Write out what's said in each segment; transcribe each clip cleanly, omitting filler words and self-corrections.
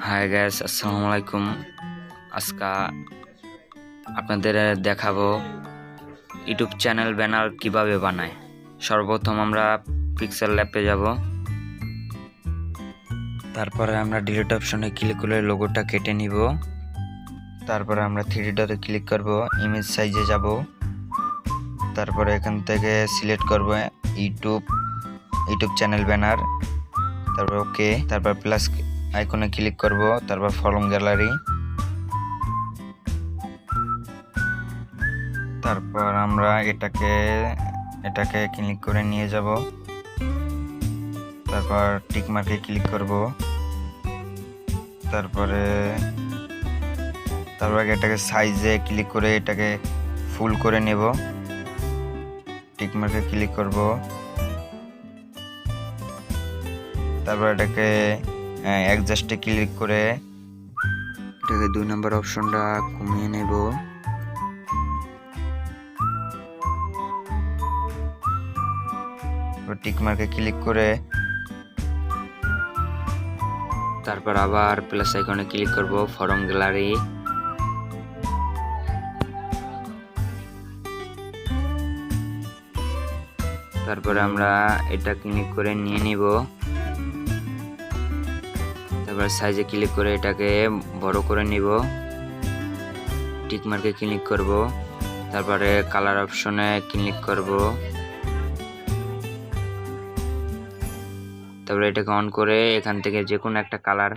Hi guys, আসসালামু আলাইকুম। আজকে আপনাদের দেখাবো ইউটিউব চ্যানেল ব্যানার কিভাবে বানায়। সর্বপ্রথম আমরা পিক্সেল ল্যাবে যাব, তারপরে আমরা ডিলিট অপশনে ক্লিক করে লোগোটা কেটে নিব। তারপরে আমরা 3D ডটে ক্লিক করব, ইমেজ সাইজে যাব, তারপরে এখান থেকে সিলেক্ট করব ইউটিউব চ্যানেল ব্যানার, তারপর ওকে, তারপর প্লাস আইকনে ক্লিক করব, তারপর ফরম গ্যালারি, তারপর আমরা এটাকে ক্লিক করে নিয়ে যাব, তারপর টিক মার্কে ক্লিক করব, তারপরে এটাকে সাইজে ক্লিক করে এটাকে ফুল করে নেব, টিক মার্কে ক্লিক করব, তারপর এটাকে অ্যাডজাস্টে ক্লিক করে এটাকে 2 নম্বর অপশনটা কমিয়ে নেব, টিক মার্কে ক্লিক করে তারপর আবার প্লাস আইকনে ক্লিক করব, ফরম গ্যালারি, তারপরে আমরা এটা ক্লিক করে নিয়ে নিব, তারপর সাইজে ক্লিক করে এটাকে বড় করে নিব, টিক মার্কে ক্লিক করব, তারপরে কালার অপশনে ক্লিক করব, তারপরে এটাকে অন করে এখান থেকে যে কোনো একটা কালার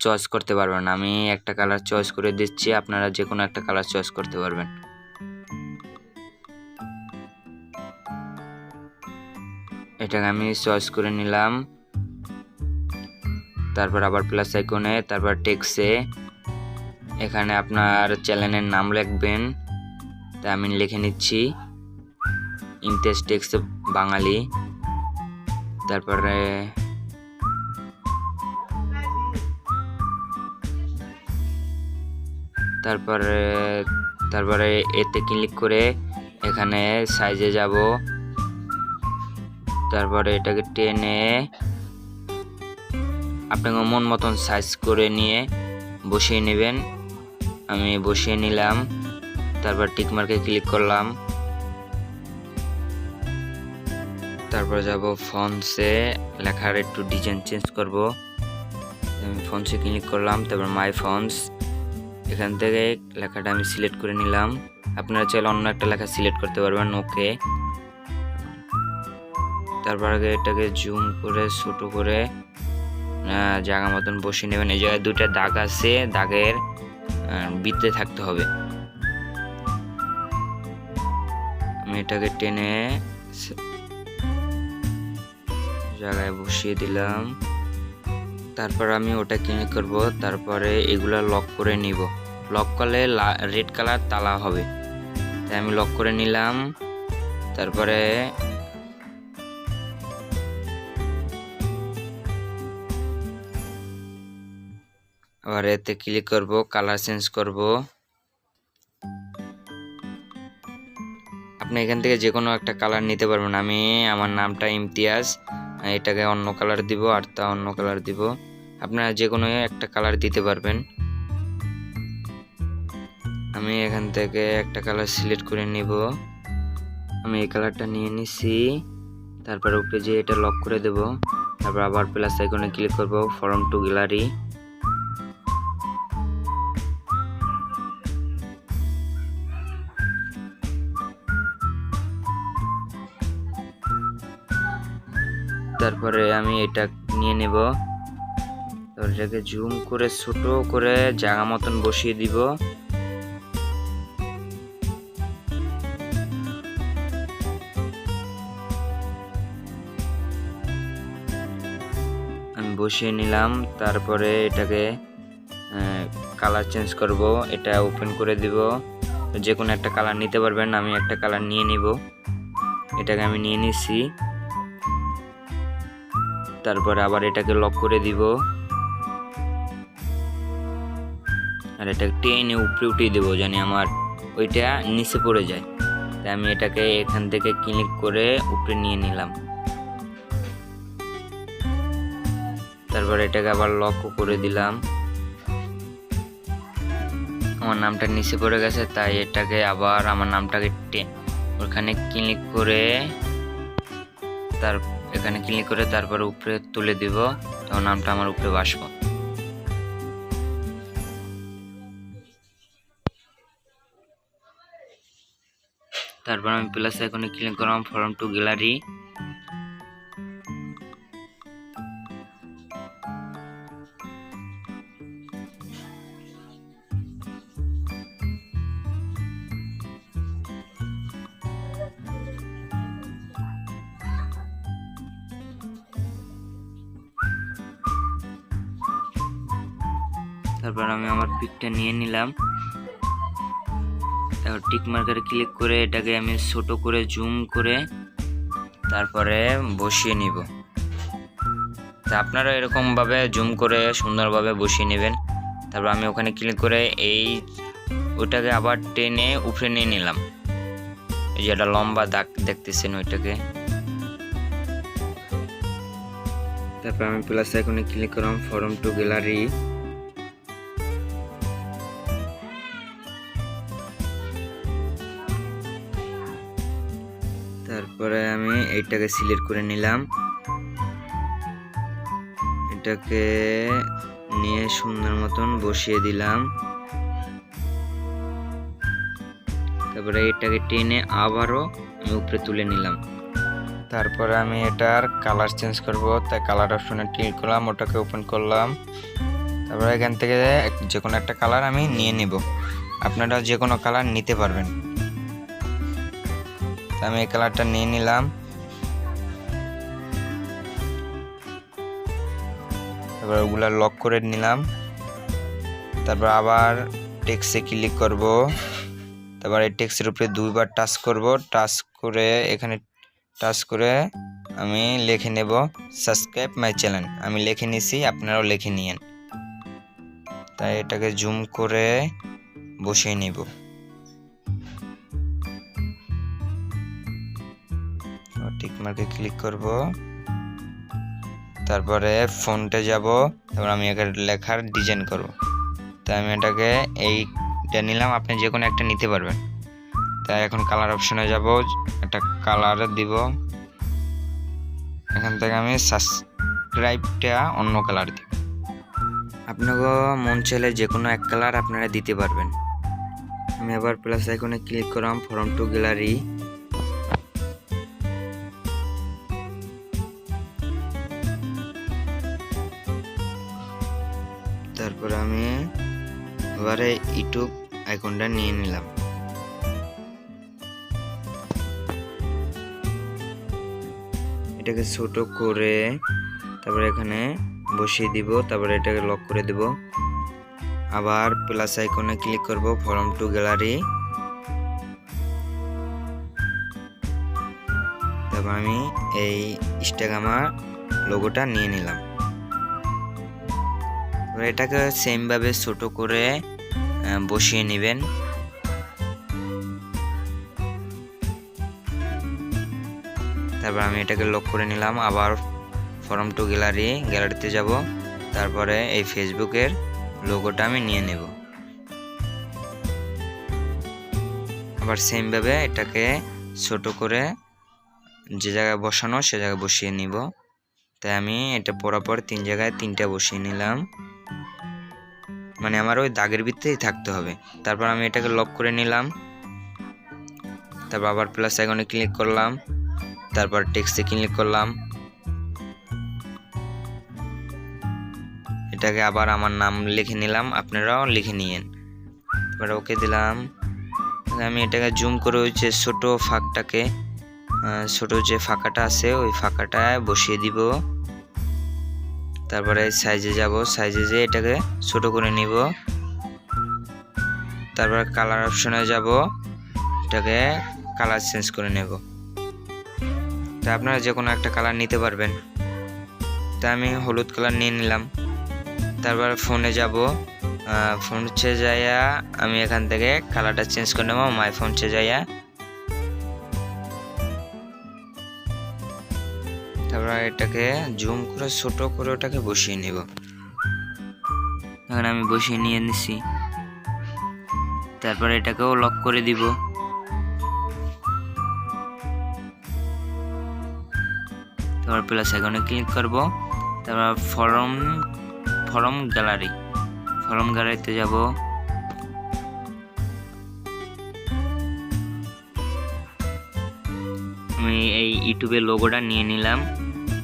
চয়েস করতে পারবেন। আমি একটা কালার চয়েস করে দিচ্ছি, আপনারা যে কোনো একটা কালার চয়েস করতে পারবেন। এটাকে আমি চয়েস করে নিলাম, তারপর আবার প্লাস আইকনে, তারপর টেক্সটে এখানে আপনার চ্যানেলের নাম লিখবেন, তাই আমি লিখে নিচ্ছি ইমতিয়াজ টেক্স বাঙালি, তারপরে এতে ক্লিক করে এখানে সাইজে যাব, তারপরে এটাকে টেনে আপনাকে মন মতন সাইজ করে নিয়ে বসিয়ে নেবেন। আমি বসিয়ে নিলাম, তারপর টিক মার্কে ক্লিক করলাম, তারপর যাব ফন্টসে, লেখার একটু ডিজাইন চেঞ্জ করব, আমি ফন্টসে ক্লিক করলাম, তারপর মাই ফন্টস, এখান থেকে লেখাটা আমি সিলেক্ট করে নিলাম। আপনারা চাইলে অন্য একটা লেখা সিলেক্ট করতে পারবেন, ওকে। তারপর আগে এটাকে জুম করে ছোট করে জায়গা মতন বসিয়ে নেবেন। এই জায়গায় 2টা দাগ আছে, দাগের ভিতরে থাকতে হবে। আমি এটাকে টেনে জায়গায় বসিয়ে দিলাম, তারপর আমি ওটা ক্লিক করব, তারপরে এগুলা লক করে নিব। লক করলে রেড কালার তালা হবে, তাই আমি লক করে নিলাম। তারপরে আবার এতে ক্লিক করব, কালার চেঞ্জ করব। আপনি এখান থেকে যে কোনো একটা কালার নিতে পারবেন। আমি আমার নামটা ইমতিয়াজ, এটাকে অন্য কালার দিব, আর তা অন্য কালার দিব। আপনারা যে কোনো একটা কালার দিতে পারবেন। আমি এখান থেকে একটা কালার সিলেক্ট করে নিব, আমি এই কালারটা নিয়ে নিছি। তারপর উপরে যে এটা লক করে দেব, তারপর আবার প্লাস আইকনে ক্লিক করব, ফরম টু গ্যালারি, তারপরে আমি এটা নিয়ে নেব, এটাকে জুম করে ছোট করে জায়গা মতন বসিয়ে দিব। আমি বসিয়ে নিলাম, তারপরে এটাকে কালার চেঞ্জ করব, এটা ওপেন করে দিব। যে কোনো একটা কালার নিতে পারবেন, আমি একটা কালার নিয়ে নিব, এটাকে আমি নিয়ে নিছি। তারপরে আবার এটাকে লক করে দিব, আর এটা টেনে উপরে উঠিয়ে দেবো, জানি আমার ওইটা নিচে পড়ে যায়। তাই আমি এটাকে এখান থেকে ক্লিক করে উপরে নিয়ে নিলাম। তারপর এটাকে আবার লক করে দিলাম। আমার নামটা নিচে পড়ে গেছে, তাই এটাকে আবার আমার নামটাকে ওখানে ক্লিক করে এখানে ক্লিক করে তারপর উপরে তুলে দিব, তখন নামটা আমার উপরে বসবে। তারপর আমি প্লাস আইকনে ক্লিক করলাম, ফর্ম টু গ্যালারি। তারপর আমি আমার পিকটা নিয়ে নিলাম, তারপর টিক মার্কারে ক্লিক করে এটাকে আমি ছোট করে জুম করে তারপরে বসিয়ে নিব। তা আপনারা এরকম ভাবে জুম করে সুন্দরভাবে বসিয়ে নেবেন। তারপর আমি ওখানে ক্লিক করে ওটাকে আবার টেনে উপরে নিয়ে নিলাম, এই যে একটা লম্বা দাগ দেখতেছেন ওইটাকে। তারপর আমি প্লাস আইকনে ক্লিক করলাম, ফর্ম টু গ্যালারি। তারপরে আমি এইটাকে সিলেক্ট করে নিলাম, এটাকে নিয়ে সুন্দর মতন বসিয়ে দিলাম। তারপরে এটাকে টেনে আবারও আমি উপরে তুলে নিলাম। তারপরে আমি এটার কালার চেঞ্জ করব, তাই কালার অপশনে ক্লিক করলাম, ওটাকে ওপেন করলাম। তারপরে এখান থেকে যে কোনো একটা কালার আমি নিয়ে নেব, আপনারা যে কোনো কালার নিতে পারবেন। আমি এই কালারটা নিয়ে নিলাম। তারপর ওগুলা লক করে নিলাম। তারপর আবার টেক্সটে ক্লিক করব, তারপর এই টেক্সটের উপরে দুইবার টাচ করব, টাচ করে এখানে টাচ করে আমি লিখে নেব সাবস্ক্রাইব মাই চ্যানেল। আমি লিখে নিছি, আপনারাও লিখে নিয়েন। তাই এটাকে জুম করে বসিয়ে নিব। টিক মার্কে ক্লিক করব, তারপরে ফন্টে যাব, তারপর আমি এখানে লেখার ডিজাইন করব। তাই আমি এটাকে এইটা নিলাম, আপনি যে কোনো একটা নিতে পারবেন। তাই এখন কালার অপশনে যাব, একটা কালার দিব। এখান থেকে আমি সাবস্ক্রাইবটা অন্য কালার দিব। আপনাকে মন চাইলে যে কোনো এক কালার আপনারা দিতে পারবেন। আমি আবার প্লাস আইকনে ক্লিক করলাম, ফর্ম টু গ্যালারি। তারপরে আমি এবারে ইউটিউব আইকনটা নিয়ে নিলাম। এটাকে ছোট করে তারপরে এখানে বসিয়ে দিব, তারপরে এটাকে লক করে দেব। আবার প্লাস আইকনে ক্লিক করব, ফর্ম টু গ্যালারি। তারপর আমি এই ইনস্টাগ্রামের লোগোটা নিয়ে নিলাম। এটাকে সেম ভাবে ছোট করে বসিয়ে নেবেন। তারপর আমি এটাকে লক করে নিলাম। আবার ফর্ম টু গ্যালারিতে যাব, তারপরে এই ফেসবুকের লোগোটা আমি নিয়ে নেব। আবার সেম ভাবে এটাকে ছোট করে যে জায়গায় বসানো সে জায়গায় বসিয়ে নিব। তাই আমি এটা পরপর 3 জায়গায় 3টা বসিয়ে নিলাম, মানে আমার ওই দাগের ভিতরেই থাকতে হবে। তারপর আমি এটাকে লক করে নিলাম। তারপর আবার প্লাস আইকনে ক্লিক করলাম, তারপর টেক্সটে ক্লিক করলাম। এটাকে আবার আমার নাম লিখে নিলাম, আপনারাও লিখে নিয়েন। তারপর ওকে দিলাম। আমি এটাকে জুম করে ওই যে ছোট ফাঁকটাকে, ছোট যে ফাঁকাটা আছে ওই ফাঁকাটায় বসিয়ে দিব। তারপরে সাইজে যাব, সাইজে যেয়ে এটাকে ছোট করে নিব। তারপর কালার অপশনে যাব, এটাকে কালার চেঞ্জ করে নেব। তা আপনারা যে কোনো একটা কালার নিতে পারবেন। তা আমি হলুদ কালার নিয়ে নিলাম। তারপর ফোনে যাব, ফোনে যাইয়া আমি এখান থেকে কালারটা চেঞ্জ করে নেব, মাই ফোনে যাইয়া। তারপর এটাকে জুম করে ছোট করে ওটাকে বসিয়ে নেব। এখন আমি বসিয়ে নিয়ে নিছি। তারপর এটাকেও লক করে দিব। তারপর প্লাস আইকনে ক্লিক করব। তারপর ফরম গ্যালারিতে যাব। আমি এই ইউটিউবের লোগোটা নিয়ে নিলাম,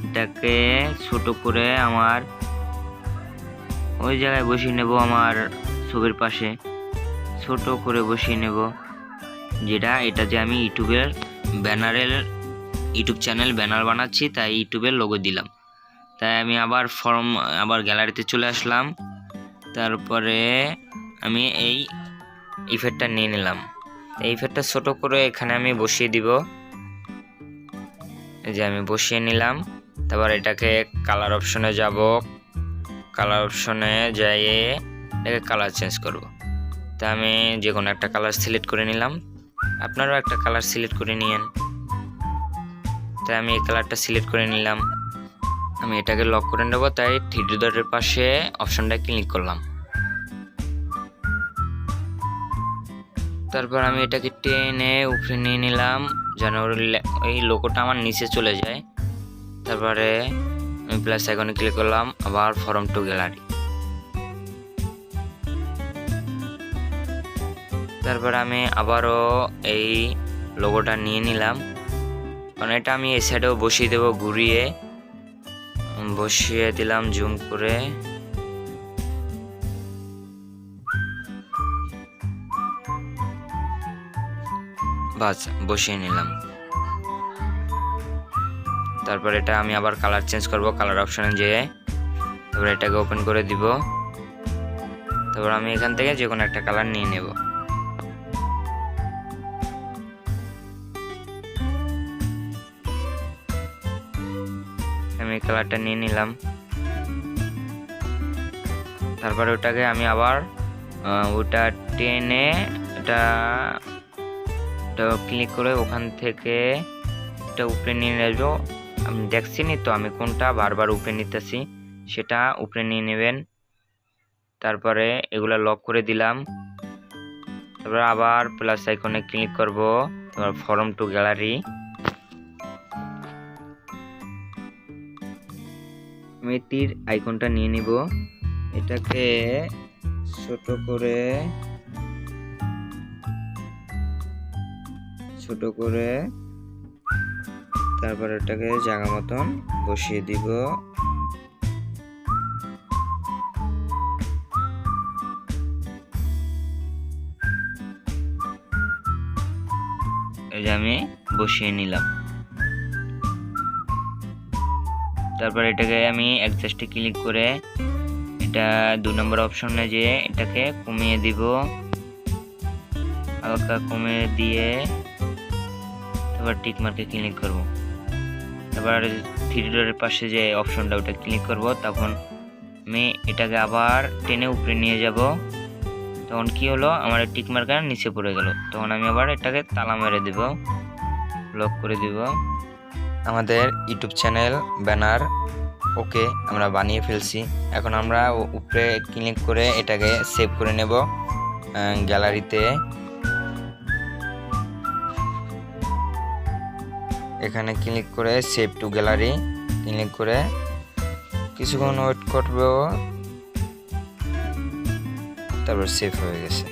এটাকে ছোট করে আমার ওই জায়গায় বসিয়ে নেব, আমার ছবির পাশে ছোট করে বসিয়ে নেব। এটা যে আমি ইউটিউব চ্যানেল ব্যানার বানাচ্ছি, তাই ইউটিউবের লোগো দিলাম। তাই আমি আবার গ্যালারিতে চলে আসলাম। তারপরে আমি এই ইফেক্টটা নিয়ে নিলাম। এই ইফেক্টটা ছোট করে এখানে আমি বসিয়ে দিব। এই যে আমি বসিয়ে নিলাম। তারপর এটাকে কালার অপশনে যাব। কালার অপশনে যেয়ে এটাকে কালার চেঞ্জ করব। তা আমি যে কোনো একটা কালার সিলেক্ট করে নিলাম। আপনারাও একটা কালার সিলেক্ট করে নিয়েন। তাই আমি এই কালারটা সিলেক্ট করে নিলাম। আমি এটাকে লক করে নেব, তাই 3D ডটের পাশে অপশনটা ক্লিক করলাম। তারপর আমি এটাকে টেনে উপরে নিয়ে নিলাম যেন ওই লোগোটা আমার নিচে চলে যায়। তারপরে আমি প্লাস আইকনে ক্লিক করলাম, আবার ফরম টু গ্যালারি। তারপর আমি আবারও এই লোগোটা নিয়ে নিলাম, কারণ এটা আমি এই সাইডেও বসিয়ে দেবো। ঘুরিয়ে বসিয়ে দিলাম জুম করে। বাস বসিয়ে নিলাম। তারপর এটা আমি আবার কালার চেঞ্জ করব, কালার অপশনে যেয়ে তারপর এটাকে ওপেন করে দিব। তারপর আমি এখান থেকে যে কোনো একটা কালার নিয়ে নেব। আমি কালারটা নিয়ে নিলাম। তারপরে ওটাকে আমি আবার ওটা টেনে এটা ক্লিক করে ওখান থেকে এটা উপরে নিয়ে আসবো। আমি দেখছিনি তো আমি কোনটা বারবার উপরে নিতেছি, সেটা উপরে নিয়ে নেবেন। তারপরে এগুলা লক করে দিলাম। তারপর আবার প্লাস আইকনে ক্লিক করব, তারপর ফরম টু গ্যালারি। আমি তীর আইকনটা নিয়ে নিব, এটাকে ছোট করে তারপর এটাকে জায়গা মতন বসিয়ে দিব। এই যে আমি বসিয়ে নিলাম। তারপর এটাকে আমি অ্যাডজাস্টে ক্লিক করে এটা 2 নম্বর অপশনে যে এটাকে কমিয়ে দিব, হালকা কমিয়ে দিয়ে তারপর টিক মার্কে ক্লিক করব। তারপর 3D ডটের পাশে যে অপশনটা ওটা ক্লিক করব। তখন আমি এটাকে আবার টেনে উপরে নিয়ে যাব। তখন কি হলো, আমার টিক মার্কার নিচে পড়ে গেল। তখন আমি আবার এটাকে তালা মেরে দেব, লক করে দিব। আমাদের ইউটিউব চ্যানেল ব্যানার ওকে আমরা বানিয়ে ফেলছি। এখন আমরা উপরে ক্লিক করে এটাকে সেভ করে নেব গ্যালারিতে। এখানে ক্লিক করে সেভ টু গ্যালারি ক্লিক করে কিছুক্ষণ ওয়েট করব, তারপর সেভ হয়ে গেছে।